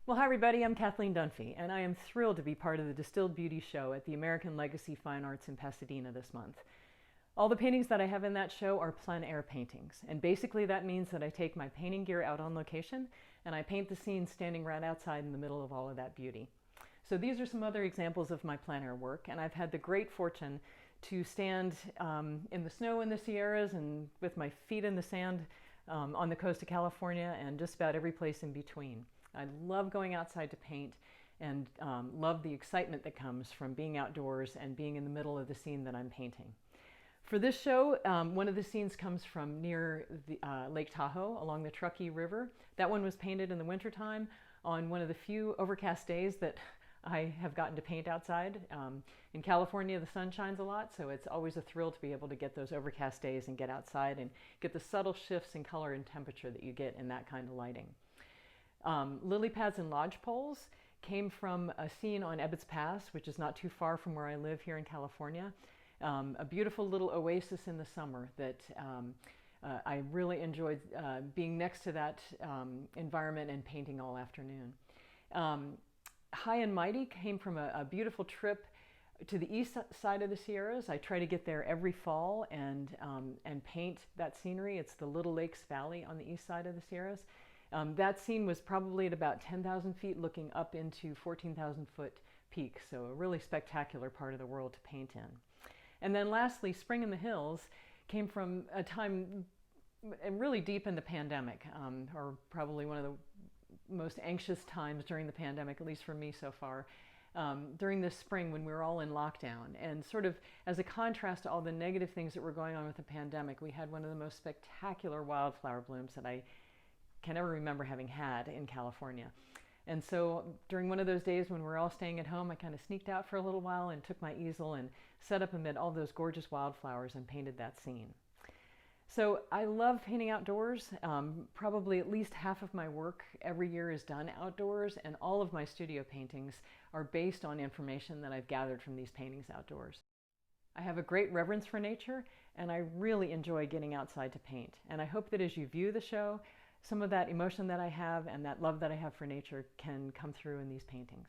Well, hi everybody, I'm Kathleen Dunphy, and I am thrilled to be part of the Distilled Beauty Show at the American Legacy Fine Arts in Pasadena this month. All the paintings that I have in that show are plein air paintings, and basically that means that I take my painting gear out on location and I paint the scene standing right outside in the middle of all of that beauty. So these are some other examples of my plein air work, and I've had the great fortune to stand in the snow in the Sierras and with my feet in the sand on the coast of California and just about every place in between. I love going outside to paint and love the excitement that comes from being outdoors and being in the middle of the scene that I'm painting. For this show, one of the scenes comes from near the, Lake Tahoe along the Truckee River. That one was painted in the wintertime on one of the few overcast days that I have gotten to paint outside. In California, the sun shines a lot, so it's always a thrill to be able to get those overcast days and get outside and get the subtle shifts in color and temperature that you get in that kind of lighting. Lily pads and lodgepoles came from a scene on Ebbets Past, which is not too far from where I live here in California. A beautiful little oasis in the summer that I really enjoyed being next to that environment and painting all afternoon. High and Mighty came from a beautiful trip to the east side of the Sierras. I try to get there every fall and paint that scenery. It's the Little Lakes Valley on the east side of the Sierras. That scene was probably at about 10,000 feet looking up into 14,000 foot peak, so a really spectacular part of the world to paint in. And then lastly, Spring in the Hills came from a time really deep in the pandemic, or probably one of the most anxious times during the pandemic, at least for me so far, during this spring when we were all in lockdown. And sort of as a contrast to all the negative things that were going on with the pandemic, we had one of the most spectacular wildflower blooms that I can ever remember having had in California. And so during one of those days when we were all staying at home, I kind of sneaked out for a little while and took my easel and set up amid all those gorgeous wildflowers and painted that scene. So I love painting outdoors. Probably at least half of my work every year is done outdoors, and all of my studio paintings are based on information that I've gathered from these paintings outdoors. I have a great reverence for nature, and I really enjoy getting outside to paint. And I hope that as you view the show, some of that emotion that I have and that love that I have for nature can come through in these paintings.